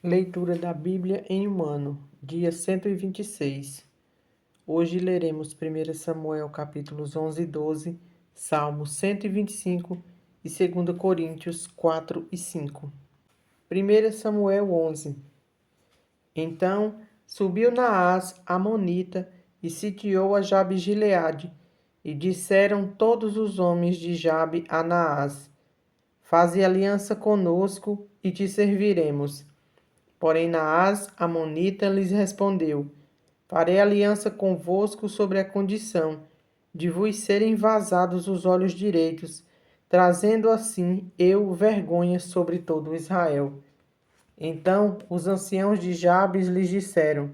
Leitura da Bíblia em um ano, dia 126. Hoje leremos 1 Samuel capítulos 11 e 12, Salmo 125 e 2 Coríntios 4 e 5. 1 Samuel 11. Então subiu Naás, amonita, e sitiou a Jabe-Gileade, e disseram todos os homens de Jabe a Naás: Faze aliança conosco e te serviremos. Porém Naás, amonita, lhes respondeu: Farei aliança convosco sobre a condição de vos serem vazados os olhos direitos, trazendo assim eu vergonha sobre todo Israel. Então os anciãos de Jabes lhes disseram: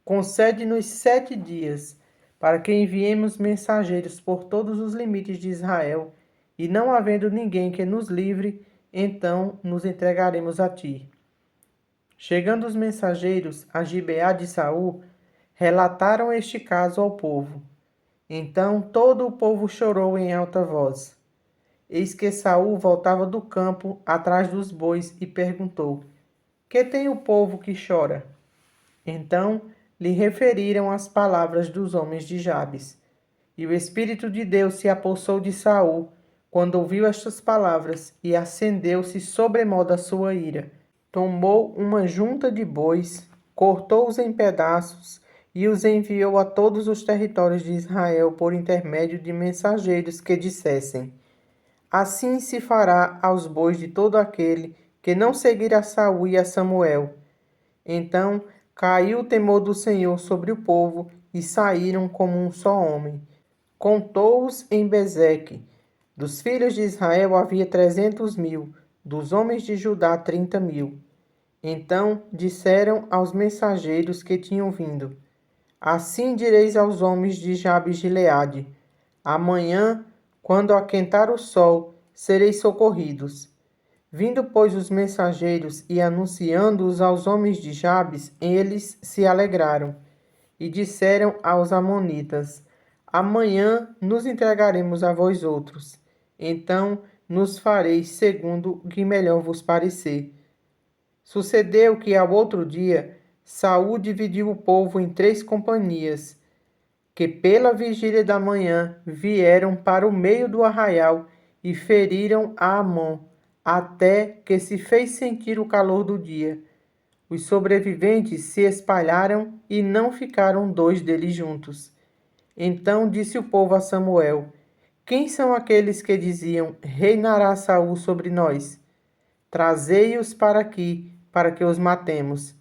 Concede-nos 7 dias, para que enviemos mensageiros por todos os limites de Israel, e não havendo ninguém que nos livre, então nos entregaremos a ti. Chegando os mensageiros a Gibeá de Saul, relataram este caso ao povo. Então todo o povo chorou em alta voz. Eis que Saul voltava do campo atrás dos bois e perguntou: Que tem o povo que chora? Então lhe referiram as palavras dos homens de Jabes. E o Espírito de Deus se apossou de Saul quando ouviu estas palavras, e acendeu-se sobremodo a sua ira. Tomou uma junta de bois, cortou-os em pedaços e os enviou a todos os territórios de Israel por intermédio de mensageiros que dissessem: Assim se fará aos bois de todo aquele que não seguir a Saul e a Samuel. Então caiu o temor do Senhor sobre o povo e saíram como um só homem. Contou-os em Bezeque. Dos filhos de Israel havia 300.000, dos homens de Judá 30.000. Então disseram aos mensageiros que tinham vindo: Assim direis aos homens de Jabe-Gileade: Amanhã, quando aquentar o sol, sereis socorridos. Vindo, pois, os mensageiros e anunciando-os aos homens de Jabes, eles se alegraram e disseram aos amonitas: Amanhã nos entregaremos a vós outros. Então nos fareis segundo o que melhor vos parecer. Sucedeu que ao outro dia Saul dividiu o povo em 3 companhias, que pela vigília da manhã vieram para o meio do arraial e feriram a Amon, até que se fez sentir o calor do dia. Os sobreviventes se espalharam e não ficaram 2 deles juntos. Então disse o povo a Samuel: Quem são aqueles que diziam: Reinará Saul sobre nós? Trazei-os para aqui, para que os matemos.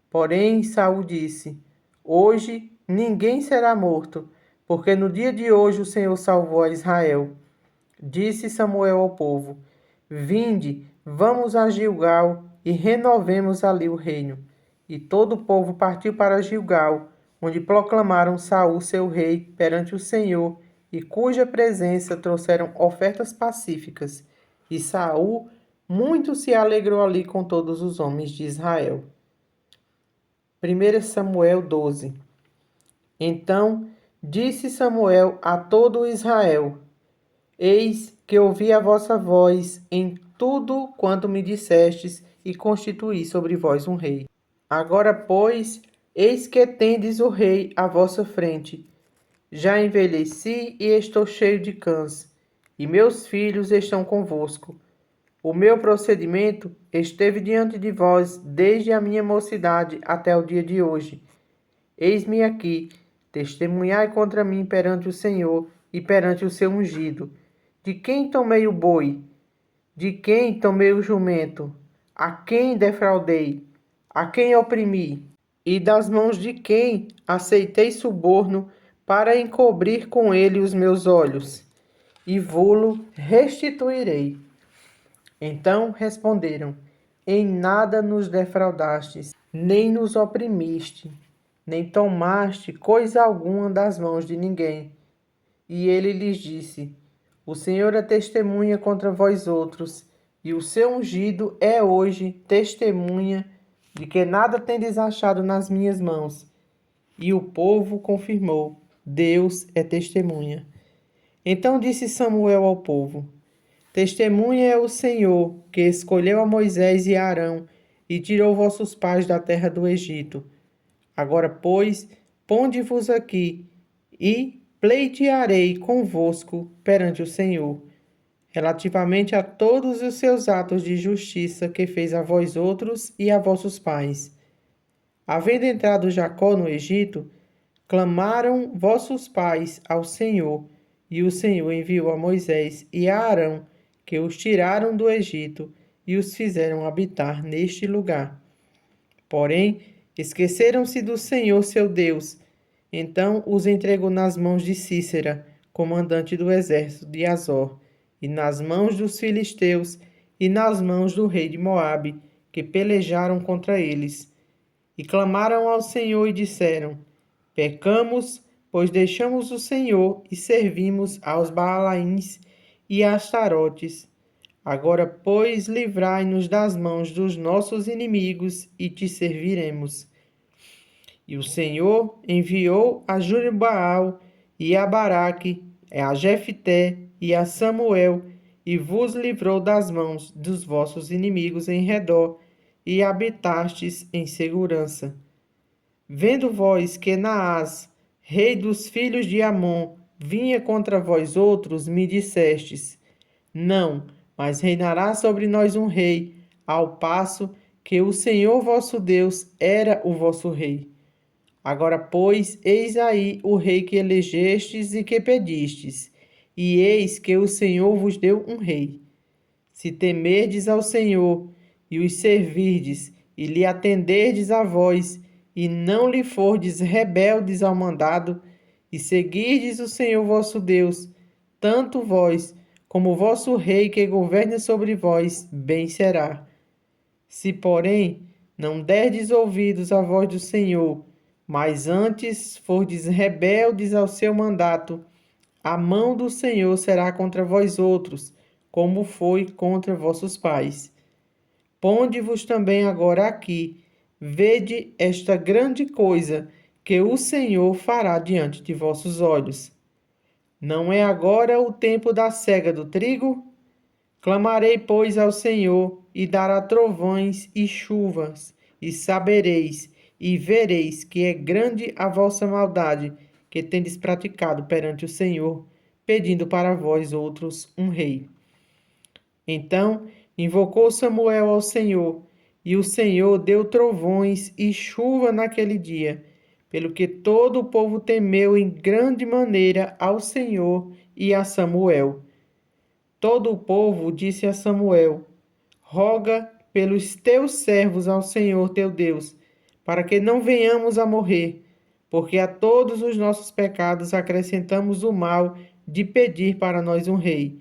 Porém Saul disse: Hoje ninguém será morto, porque no dia de hoje o Senhor salvou a Israel. Disse Samuel ao povo: Vinde, vamos a Gilgal e renovemos ali o reino. E todo o povo partiu para Gilgal, onde proclamaram Saul seu rei perante o Senhor, e cuja presença trouxeram ofertas pacíficas. E Saul muito se alegrou ali com todos os homens de Israel. 1 Samuel 12. Então disse Samuel a todo Israel: Eis que ouvi a vossa voz em tudo quanto me dissestes, e constituí sobre vós um rei. Agora, pois, eis que tendes o rei à vossa frente. Já envelheci e estou cheio de cãs, e meus filhos estão convosco. O meu procedimento esteve diante de vós desde a minha mocidade até o dia de hoje. Eis-me aqui, testemunhai contra mim perante o Senhor e perante o seu ungido. De quem tomei o boi? De quem tomei o jumento? A quem defraudei? A quem oprimi? E das mãos de quem aceitei suborno para encobrir com ele os meus olhos? E vô-lo restituirei. Então responderam: Em nada nos defraudastes, nem nos oprimiste, nem tomaste coisa alguma das mãos de ninguém. E ele lhes disse: O Senhor é testemunha contra vós outros, e o seu ungido é hoje testemunha de que nada tendes achado nas minhas mãos. E o povo confirmou: Deus é testemunha. Então disse Samuel ao povo: Testemunha é o Senhor, que escolheu a Moisés e a Arão, e tirou vossos pais da terra do Egito. Agora, pois, ponde-vos aqui, e pleitearei convosco perante o Senhor, relativamente a todos os seus atos de justiça que fez a vós outros e a vossos pais. Havendo entrado Jacó no Egito, clamaram vossos pais ao Senhor, e o Senhor enviou a Moisés e a Arão, que os tiraram do Egito e os fizeram habitar neste lugar. Porém, esqueceram-se do Senhor seu Deus. Então os entregou nas mãos de Císera, comandante do exército de Azor, e nas mãos dos filisteus, e nas mãos do rei de Moabe, que pelejaram contra eles. E clamaram ao Senhor e disseram: Pecamos, pois deixamos o Senhor e servimos aos Baalaíns e a Astarotes. Agora, pois, livrai-nos das mãos dos nossos inimigos e te serviremos. E o Senhor enviou a Jurbaal e a Baraque, a Jefté e a Samuel, e vos livrou das mãos dos vossos inimigos em redor, e habitastes em segurança. Vendo vós que Naás, rei dos filhos de Amon, vinha contra vós outros, me dissestes: Não, mas reinará sobre nós um rei, ao passo que o Senhor vosso Deus era o vosso rei. Agora, pois, eis aí o rei que elegestes e que pedistes, e eis que o Senhor vos deu um rei. Se temerdes ao Senhor, e os servirdes, e lhe atenderdes a vós, e não lhe fordes rebeldes ao mandado, e seguirdes o Senhor vosso Deus, tanto vós como o vosso rei que governa sobre vós, bem será. Se, porém, não derdes ouvidos à voz do Senhor, mas antes fordes rebeldes ao seu mandato, a mão do Senhor será contra vós outros, como foi contra vossos pais. Ponde-vos também agora aqui, vede esta grande coisa que o Senhor fará diante de vossos olhos. Não é agora o tempo da cega do trigo? Clamarei, pois, ao Senhor, e dará trovões e chuvas, e sabereis, e vereis que é grande a vossa maldade, que tendes praticado perante o Senhor, pedindo para vós outros um rei. Então invocou Samuel ao Senhor, e o Senhor deu trovões e chuva naquele dia, pelo que todo o povo temeu em grande maneira ao Senhor e a Samuel. Todo o povo disse a Samuel: Roga pelos teus servos ao Senhor teu Deus, para que não venhamos a morrer, porque a todos os nossos pecados acrescentamos o mal de pedir para nós um rei.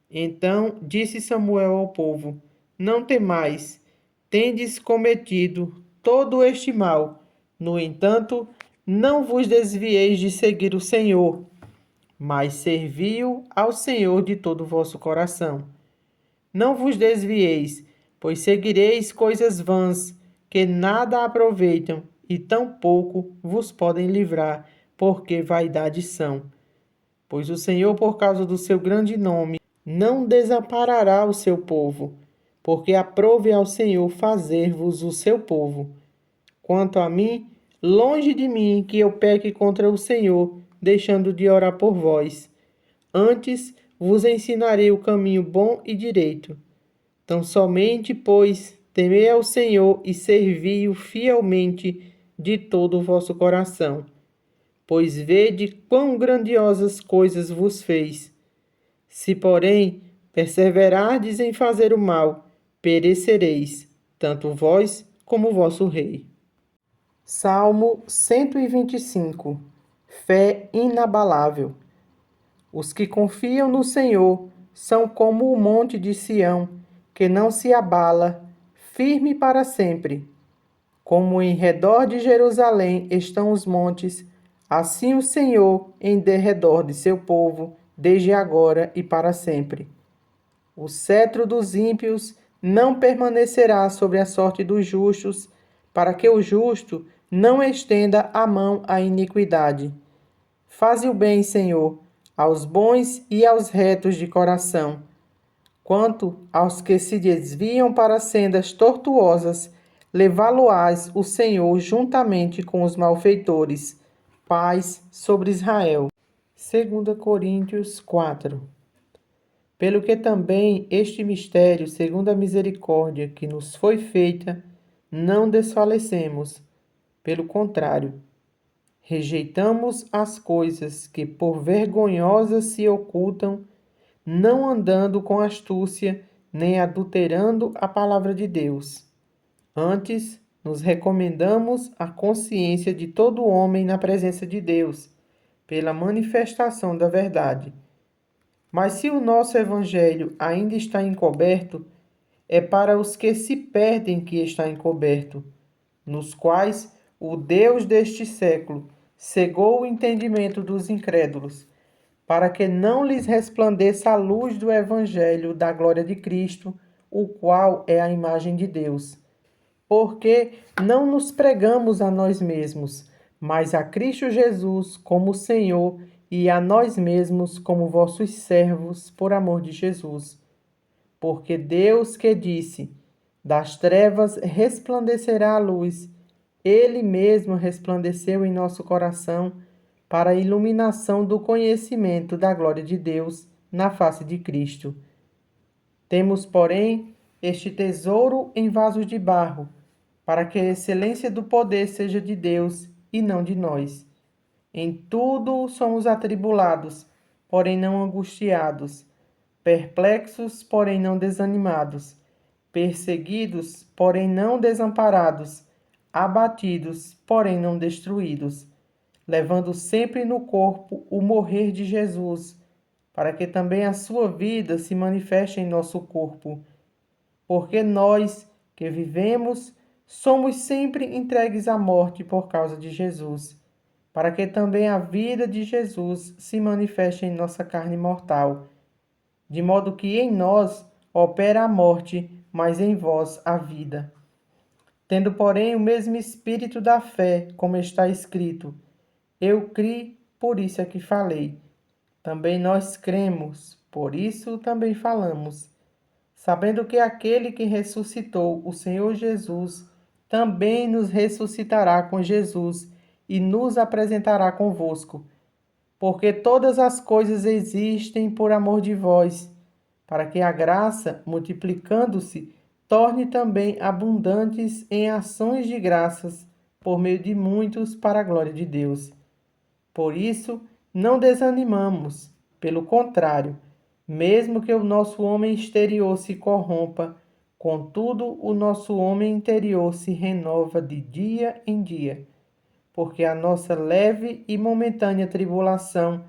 Então disse Samuel ao povo: Não temais, tendes cometido todo este mal. No entanto, não vos desvieis de seguir o Senhor, mas servi-o ao Senhor de todo o vosso coração. Não vos desvieis, pois seguireis coisas vãs, que nada aproveitam, e tampouco vos podem livrar, porque vaidade são. Pois o Senhor, por causa do seu grande nome, não desamparará o seu povo, porque aprove ao Senhor fazer-vos o seu povo. Quanto a mim, longe de mim que eu peque contra o Senhor, deixando de orar por vós. Antes vos ensinarei o caminho bom e direito. Tão somente, pois, temei ao Senhor e servi-o fielmente de todo o vosso coração. Pois vede quão grandiosas coisas vos fez. Se, porém, perseverardes em fazer o mal, perecereis, tanto vós como o vosso rei. Salmo 125. Fé inabalável. Os que confiam no Senhor são como o monte de Sião, que não se abala, firme para sempre. Como em redor de Jerusalém estão os montes, assim o Senhor em derredor de seu povo, desde agora e para sempre. O cetro dos ímpios não permanecerá sobre a sorte dos justos, para que o justo não estenda a mão à iniquidade. Faze o bem, Senhor, aos bons e aos retos de coração. Quanto aos que se desviam para sendas tortuosas, levá-lo-ás o Senhor juntamente com os malfeitores. Paz sobre Israel. 2 Coríntios 4. Pelo que também este mistério, segundo a misericórdia que nos foi feita, não desfalecemos. Pelo contrário, rejeitamos as coisas que por vergonhosas se ocultam, não andando com astúcia, nem adulterando a palavra de Deus. Antes, nos recomendamos à consciência de todo homem na presença de Deus, pela manifestação da verdade. Mas se o nosso evangelho ainda está encoberto, é para os que se perdem que está encoberto, nos quais o Deus deste século cegou o entendimento dos incrédulos, para que não lhes resplandeça a luz do evangelho da glória de Cristo, o qual é a imagem de Deus. Porque não nos pregamos a nós mesmos, mas a Cristo Jesus como Senhor e a nós mesmos como vossos servos por amor de Jesus. Porque Deus que disse: das trevas resplandecerá a luz, Ele mesmo resplandeceu em nosso coração para a iluminação do conhecimento da glória de Deus na face de Cristo. Temos, porém, este tesouro em vasos de barro, para que a excelência do poder seja de Deus e não de nós. Em tudo somos atribulados, porém não angustiados, perplexos, porém não desanimados, perseguidos, porém não desamparados, abatidos, porém não destruídos, levando sempre no corpo o morrer de Jesus, para que também a sua vida se manifeste em nosso corpo. Porque nós, que vivemos, somos sempre entregues à morte por causa de Jesus, para que também a vida de Jesus se manifeste em nossa carne mortal, de modo que em nós opera a morte, mas em vós a vida. Tendo, porém, o mesmo espírito da fé, como está escrito: eu criei, por isso é que falei. Também nós cremos, por isso também falamos, sabendo que aquele que ressuscitou o Senhor Jesus também nos ressuscitará com Jesus e nos apresentará convosco. Porque todas as coisas existem por amor de vós, para que a graça, multiplicando-se, torne também abundantes em ações de graças, por meio de muitos, para a glória de Deus. Por isso, não desanimamos, pelo contrário, mesmo que o nosso homem exterior se corrompa, contudo o nosso homem interior se renova de dia em dia, porque a nossa leve e momentânea tribulação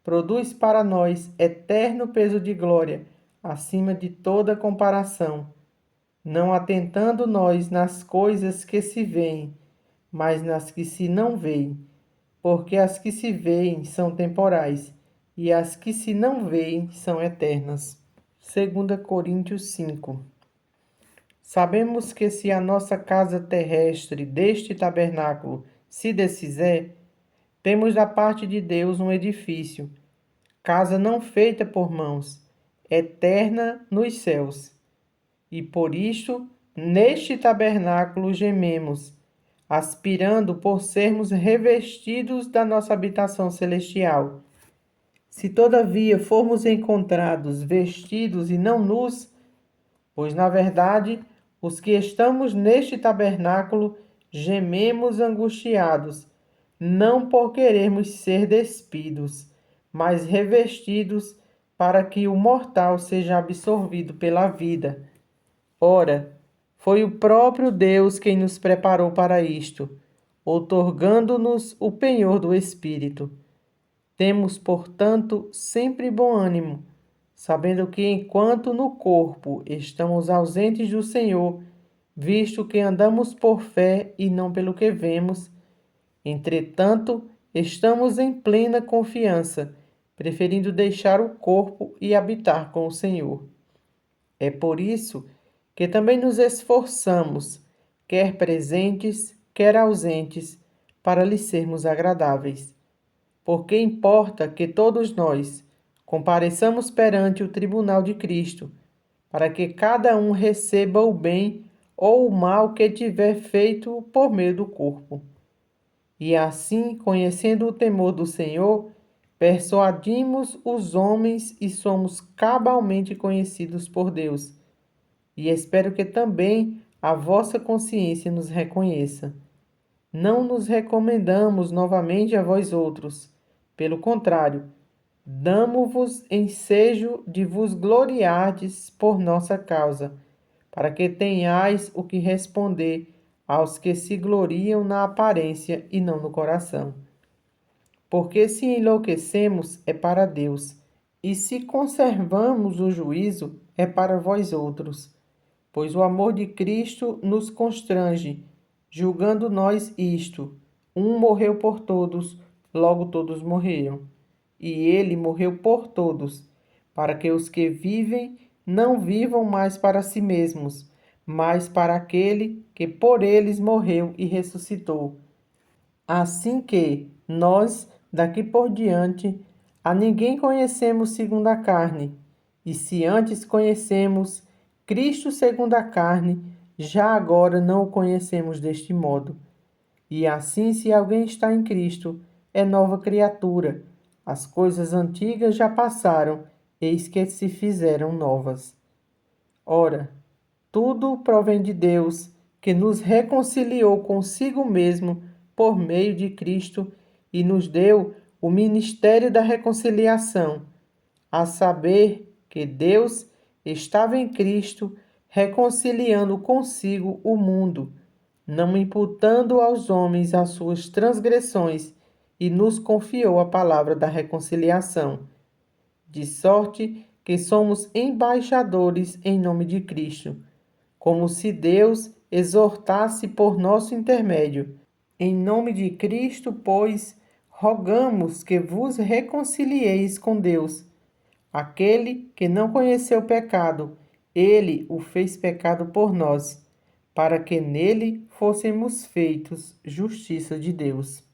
produz para nós eterno peso de glória, acima de toda comparação, não atentando nós nas coisas que se veem, mas nas que se não veem, porque as que se veem são temporais, e as que se não veem são eternas. 2 Coríntios 5. Sabemos que se a nossa casa terrestre deste tabernáculo se desfizer, temos da parte de Deus um edifício, casa não feita por mãos, eterna nos céus. E por isto, neste tabernáculo gememos, aspirando por sermos revestidos da nossa habitação celestial. Se todavia formos encontrados vestidos e não nus, pois na verdade os que estamos neste tabernáculo gememos angustiados, não por querermos ser despidos, mas revestidos, para que o mortal seja absorvido pela vida. Ora, foi o próprio Deus quem nos preparou para isto, outorgando-nos o penhor do Espírito. Temos, portanto, sempre bom ânimo, sabendo que enquanto no corpo estamos ausentes do Senhor, visto que andamos por fé e não pelo que vemos, entretanto, estamos em plena confiança, preferindo deixar o corpo e habitar com o Senhor. É por isso que também nos esforçamos, quer presentes, quer ausentes, para lhe sermos agradáveis. Porque importa que todos nós compareçamos perante o tribunal de Cristo, para que cada um receba o bem ou o mal que tiver feito por meio do corpo. E assim, conhecendo o temor do Senhor, persuadimos os homens e somos cabalmente conhecidos por Deus. E espero que também a vossa consciência nos reconheça. Não nos recomendamos novamente a vós outros. Pelo contrário, damo-vos ensejo de vos gloriardes por nossa causa, para que tenhais o que responder aos que se gloriam na aparência e não no coração. Porque se enlouquecemos, é para Deus, e se conservamos o juízo, é para vós outros. Pois o amor de Cristo nos constrange, julgando nós isto: um morreu por todos, logo todos morreram. E ele morreu por todos, para que os que vivem não vivam mais para si mesmos, mas para aquele que por eles morreu e ressuscitou. Assim que nós, daqui por diante, a ninguém conhecemos segundo a carne. E se antes conhecemos Cristo segundo a carne, já agora não o conhecemos deste modo. E assim, se alguém está em Cristo, é nova criatura. As coisas antigas já passaram, eis que se fizeram novas. Ora, tudo provém de Deus, que nos reconciliou consigo mesmo por meio de Cristo e nos deu o ministério da reconciliação, a saber que Deus estava em Cristo reconciliando consigo o mundo, não imputando aos homens as suas transgressões, e nos confiou a palavra da reconciliação. De sorte que somos embaixadores em nome de Cristo, como se Deus exortasse por nosso intermédio. Em nome de Cristo, pois, rogamos que vos reconcilieis com Deus. Aquele que não conheceu pecado, ele o fez pecado por nós, para que nele fôssemos feitos justiça de Deus.